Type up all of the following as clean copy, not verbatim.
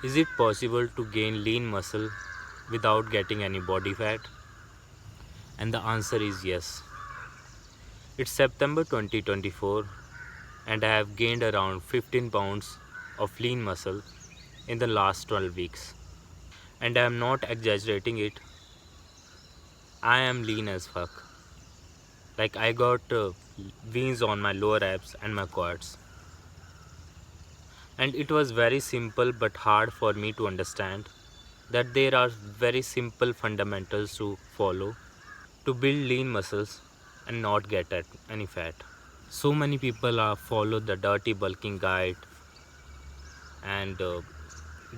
Is it possible to gain lean muscle without getting any body fat? And the answer is yes. It's September 2024 and I have gained around 15 pounds of lean muscle in the last 12 weeks. And I am not exaggerating it. I am lean as fuck. Like I got veins on my lower abs and my quads. And it was very simple but hard for me to understand that there are very simple fundamentals to follow to build lean muscles and not get at any fat. So many people follow the dirty bulking diet and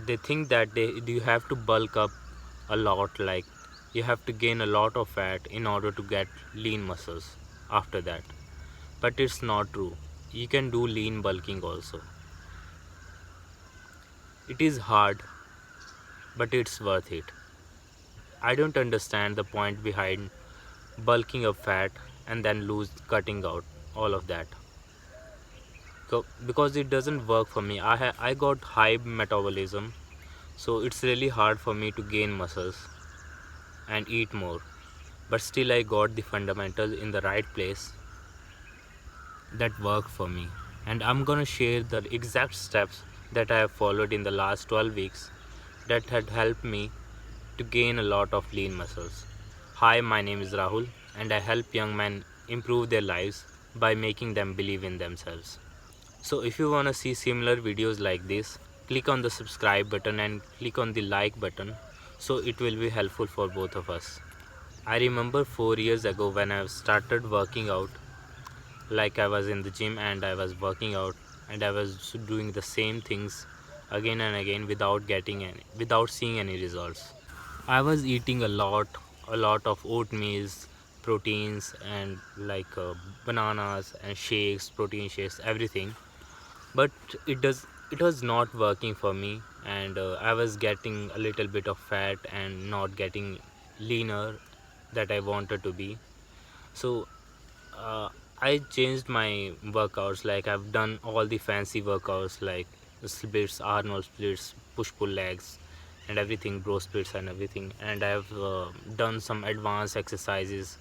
they think that you have to bulk up a lot, like you have to gain a lot of fat in order to get lean muscles after that. But it's not true. You can do lean bulking also. It is hard, but it's worth it. I don't understand the point behind bulking up fat and then cutting out all of that. Because it doesn't work for me. I got high metabolism, so it's really hard for me to gain muscles and eat more. But still I got the fundamentals in the right place that work for me. And I'm gonna share the exact steps that I have followed in the last 12 weeks that had helped me to gain a lot of lean muscles. Hi, my name is Rahul and I help young men improve their lives by making them believe in themselves. So if you wanna see similar videos like this, click on the subscribe button and click on the like button so it will be helpful for both of us. I remember 4 years ago when I started working out, like I was in the gym and I was working out and I was doing the same things again and again without seeing any results. I was eating a lot of oatmeals, proteins and like bananas and shakes, protein shakes, everything. But it was not working for me and I was getting a little bit of fat and not getting leaner that I wanted to be. So uh, I changed my workouts. Like I've done all the fancy workouts like the splits, Arnold splits, push pull legs and everything, bro splits and everything, and I've done some advanced exercises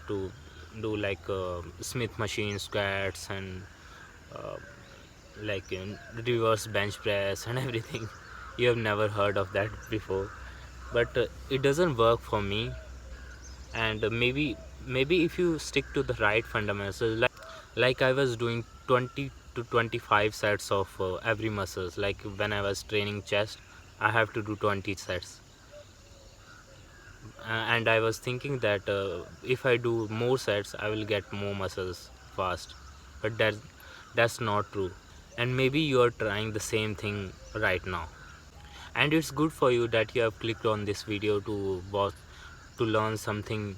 to do like Smith machine squats and uh, like reverse bench press and everything. You have never heard of that before, but it doesn't work for me. And maybe if you stick to the right fundamentals, like I was doing 20 to 25 sets of every muscles. Like when I was training chest, I have to do 20 sets. And I was thinking that if I do more sets I will get more muscles fast, but that's not true. And maybe you are trying the same thing right now, and it's good for you that you have clicked on this video to watch, to learn something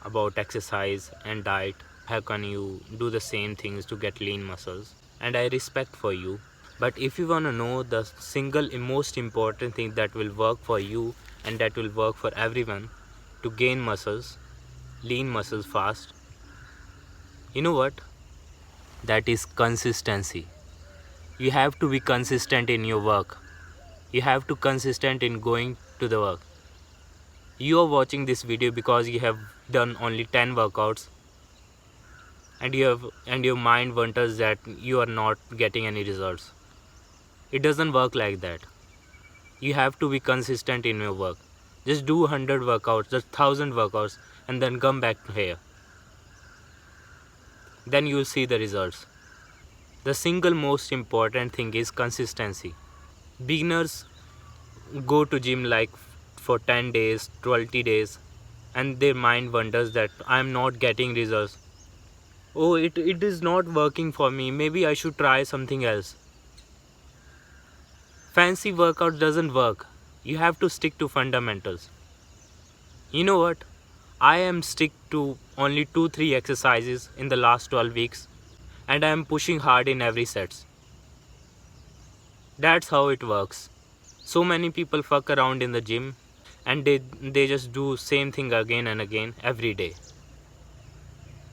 about exercise and diet. How can you do the same things to get lean muscles? And I respect for you. But if you want to know the single most important thing that will work for you and that will work for everyone to gain muscles, lean muscles fast, you know what? That is consistency. You have to be consistent in your work. You have to consistent in going to the work. You are watching this video because you have done only 10 workouts and your mind wonders that you are not getting any results. It doesn't work like that. You have to be consistent in your work. Just do 100 workouts, just 1000 workouts, and then come back here. Then you'll see the results. The single most important thing is consistency. Beginners go to gym like for 10 days, 20 days, and their mind wonders that I'm not getting results. Oh, it is not working for me. Maybe I should try something else. Fancy workout doesn't work. You have to stick to fundamentals. You know what? I am stick to only 2-3 exercises in the last 12 weeks and I am pushing hard in every sets. That's how it works. So many people fuck around in the gym and they just do same thing again and again every day.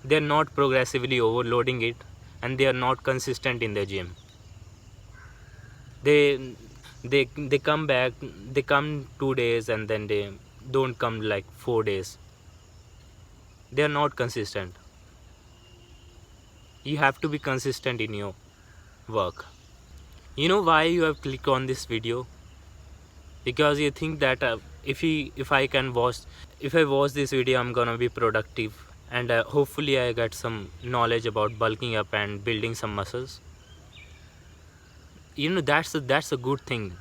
They're not progressively overloading it and they are not consistent in the gym. They They come back, they come 2 days and then they don't come like 4 days. They are not consistent. You have to be consistent in your work. You know why you have clicked on this video? Because you think that if I watch this video, I'm gonna be productive, and hopefully I get some knowledge about bulking up and building some muscles. You know, that's a good thing.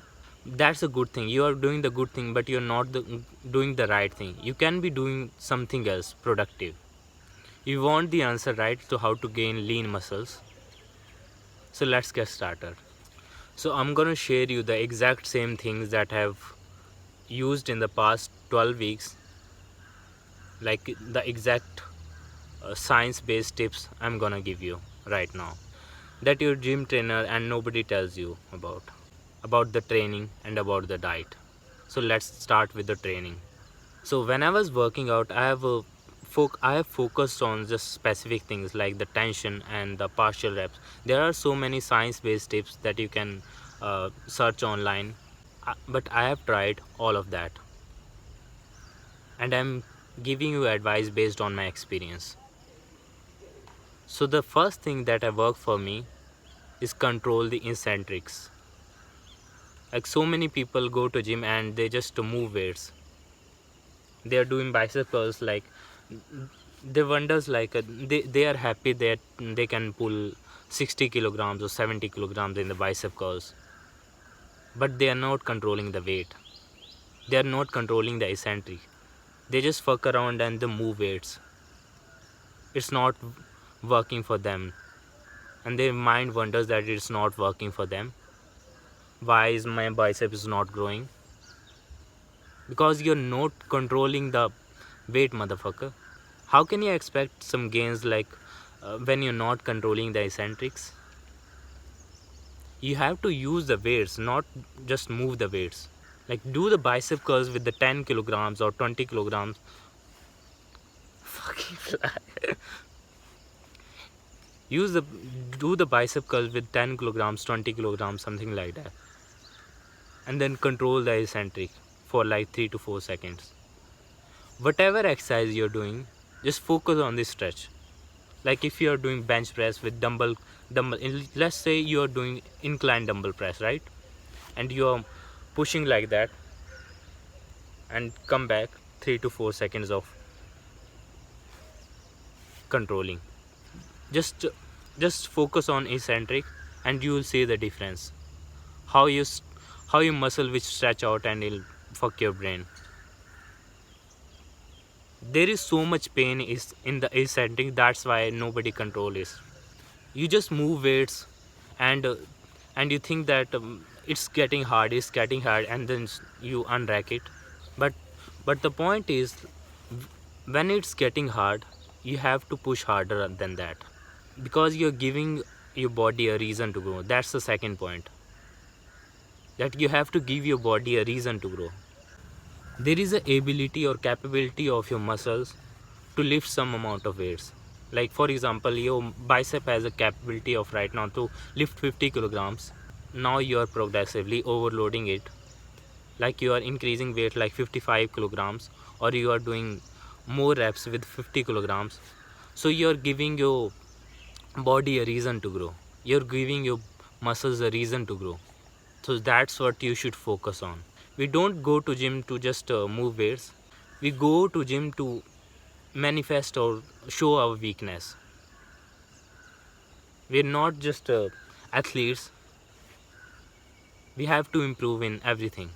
That's a good thing. You are doing the good thing, but you're not doing the right thing. You can be doing something else productive. You want the answer, right, to how to gain lean muscles. So let's get started. So I'm gonna share you the exact same things that I have used in the past 12 weeks, like the exact science-based tips I'm gonna give you right now, that your gym trainer and nobody tells you about the training and about the diet. So let's start with the training. So when I was working out, I have focused on just specific things like the tension and the partial reps. There are so many science-based tips that you can search online, but I have tried all of that, and I'm giving you advice based on my experience. So the first thing that worked for me is control the eccentrics. Like, so many people go to gym and they just move weights. They are doing bicep curls, like they wonders like they are happy that they can pull 60 kilograms or 70 kilograms in the bicep curls, but they are not controlling the weight. They are not controlling the eccentric. They just fuck around and they move weights. It's not working for them, and their mind wonders that it's not working for them. Why is my bicep is not growing? Because you're not controlling the weight, motherfucker. How can you expect some gains like when you're not controlling the eccentrics? You have to use the weights, not just move the weights. Like, do the bicep curls with the 10 kilograms or 20 kilograms. Fucking fly. Do the bicep curls with 10 kilograms, 20 kilograms, something like that, and then control the eccentric for like 3 to 4 seconds. Whatever exercise you're doing, just focus on this stretch. Like if you're doing bench press with dumbbell, let's say you're doing incline dumbbell press, right, and you're pushing like that, and come back 3 to 4 seconds of controlling. Just focus on eccentric and you will see the difference, how your muscle will stretch out and it'll fuck your brain. There is so much pain is in the eccentric, that's why nobody control it. You just move weights, and you think that it's getting hard, and then you unrack it. But the point is, when it's getting hard, you have to push harder than that, because you're giving your body a reason to grow. That's the second point, that you have to give your body a reason to grow. There is a ability or capability of your muscles to lift some amount of weights. Like for example, your bicep has a capability of right now to lift 50 kilograms. Now you are progressively overloading it, like you are increasing weight like 55 kilograms, or you are doing more reps with 50 kilograms. So you are giving your body a reason to grow. You're giving your muscles a reason to grow. So that's what you should focus on. We don't go to gym to just move weights. We go to gym to manifest or show our weakness. We're not just athletes. We have to improve in everything.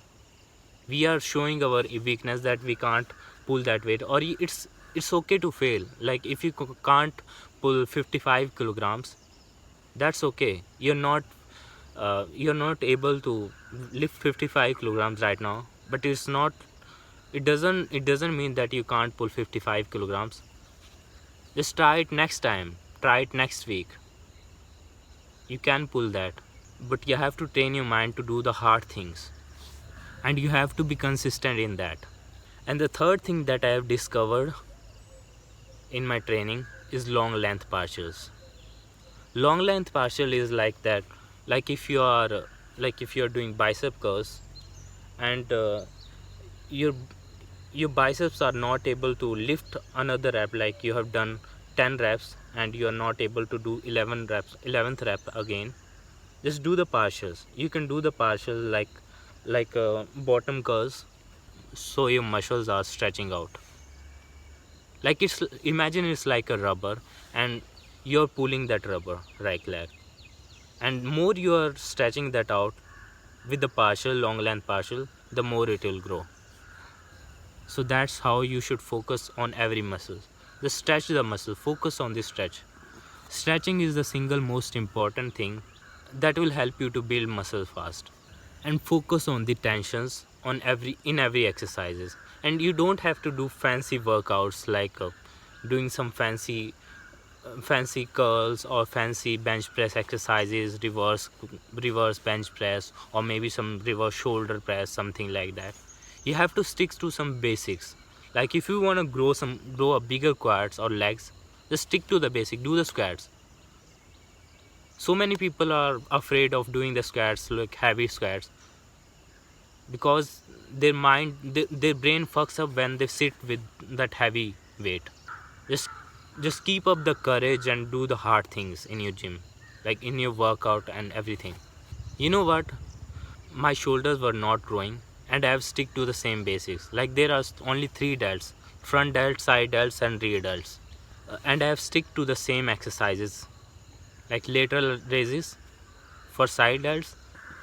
We are showing our weakness, that we can't pull that weight, or it's okay to fail. Like if you can't pull 55 kilograms, that's okay. You're not able to lift 55 kilograms right now, but it doesn't mean that you can't pull 55 kilograms. Just try it next time, try it next week. You can pull that, but you have to train your mind to do the hard things, and you have to be consistent in that. And the third thing that I have discovered in my training is long length partials. Long length partial is like that, like if you are like if you're doing bicep curls, and your your biceps are not able to lift another rep, like you have done 10 reps and you are not able to do 11th rep again, just do the partials. You can do the partial like bottom curls, so your muscles are stretching out. Like it's, imagine it's like a rubber and you're pulling that rubber right leg, and more you are stretching that out with the partial, long length partial, the more it will grow. So that's how you should focus on every muscle. Just stretch the muscle, focus on the stretch. Stretching is the single most important thing that will help you to build muscle fast. And focus on the tensions on every exercises. And you don't have to do fancy workouts like doing some fancy curls or fancy bench press exercises, reverse bench press, or maybe some reverse shoulder press, something like that. You have to stick to some basics. Like if you want to grow a bigger quads or legs, just stick to the basic, do the squats. So many people are afraid of doing the squats, like heavy squats, because their brain fucks up when they sit with that heavy weight. Just just keep up the courage and do the hard things in your gym, like in your workout and everything. You know what, my shoulders were not growing and I have stick to the same basics. Like there are only 3 delts: front delt, side delts and rear delts. And I have stick to the same exercises, like lateral raises for side delts,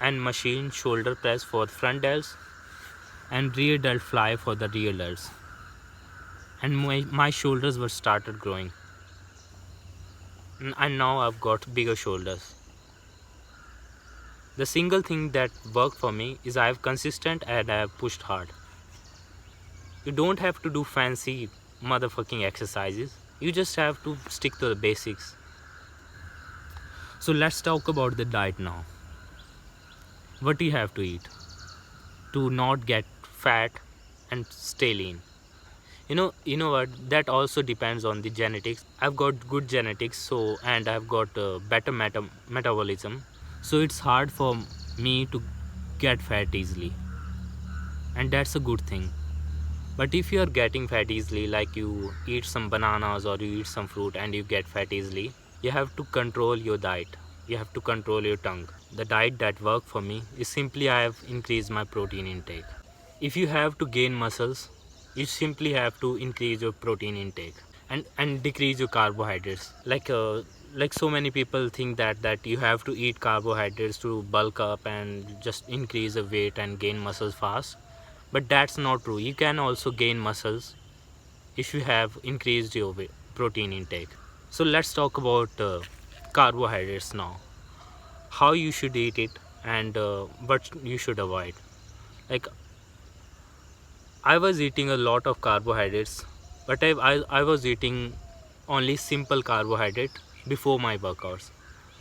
and machine shoulder press for front delts, and rear delt fly for the rear delts. And my shoulders were started growing, and now I've got bigger shoulders. The single thing that worked for me is I have consistent and I have pushed hard. You don't have to do fancy motherfucking exercises. You just have to stick to the basics. So let's talk about the diet now. What you have to eat to not get fat and stay lean. You know what? That also depends on the genetics. I've got good genetics, so, and I've got better metabolism, so it's hard for me to get fat easily, and that's a good thing. But if you are getting fat easily, like you eat some bananas or you eat some fruit and you get fat easily, you have to control your diet. You have to control your tongue. The diet that worked for me is simply I have increased my protein intake. If you have to gain muscles, you simply have to increase your protein intake and decrease your carbohydrates. Like so many people think that you have to eat carbohydrates to bulk up and just increase the weight and gain muscles fast, but that's not true. You can also gain muscles if you have increased your protein intake. So let's talk about carbohydrates now, how you should eat it, and what you should avoid. Like I was eating a lot of carbohydrates, but I was eating only simple carbohydrate before my workouts.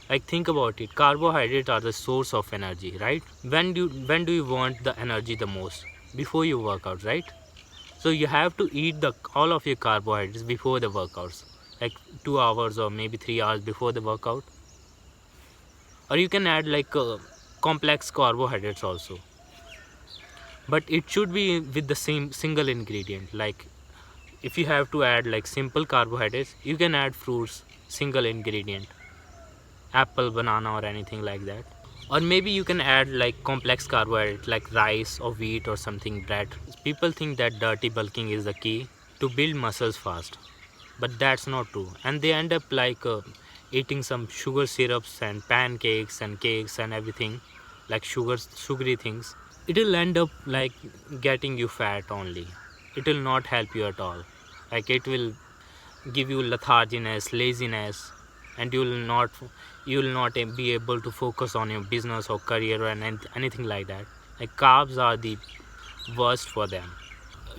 Like think about it, carbohydrates are the source of energy, right? When do you want the energy the most? Before your workout, right? So you have to eat the all of your carbohydrates before the workouts, like 2 hours or maybe 3 hours before the workout. Or you can add like complex carbohydrates also, but it should be with the same single ingredient. Like if you have to add like simple carbohydrates, you can add fruits, single ingredient, apple, banana or anything like that. Or maybe you can add like complex carbohydrate like rice or wheat or something, bread. People think that dirty bulking is the key to build muscles fast, but that's not true, and they end up like eating some sugar syrups and pancakes and cakes and everything, like sugary things. It will end up like getting you fat only. It will not help you at all. Like it will give you letharginess, laziness, and you will not be able to focus on your business or career or anything like that. Like carbs are the worst for them.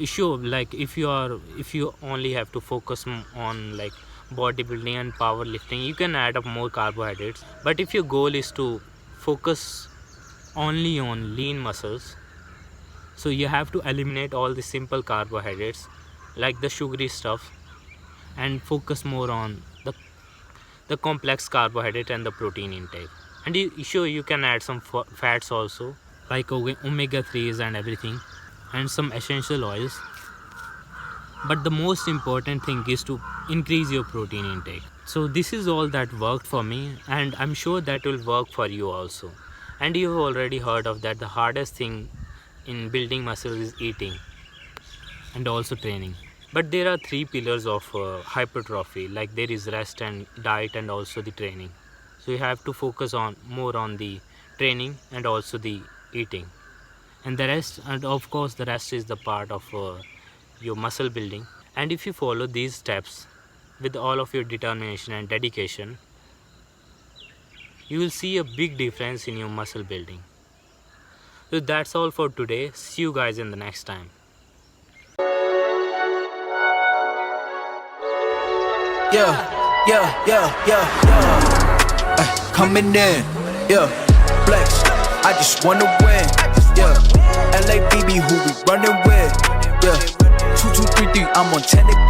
Sure, like if you only have to focus on like bodybuilding and powerlifting, you can add up more carbohydrates. But if your goal is to focus only on lean muscles, so you have to eliminate all the simple carbohydrates like the sugary stuff, and focus more on the complex carbohydrate and the protein intake. And sure, you can add some fats also, like omega 3s and everything, and some essential oils. But the most important thing is to increase your protein intake. So this is all that worked for me, and I'm sure that will work for you also. And you've already heard of that the hardest thing in building muscles is eating and also training. But there are three pillars of hypertrophy, like there is rest and diet and also the training. So you have to focus on more on the training and also the eating, and the rest, and of course the rest is the part of your muscle building. And if you follow these steps with all of your determination and dedication, you will see a big difference in your muscle building. So that's all for today. See you guys in the next time. Coming in, flex. I just wanna win, LABB, who we running with, 2 2 3 3. I'm on 10.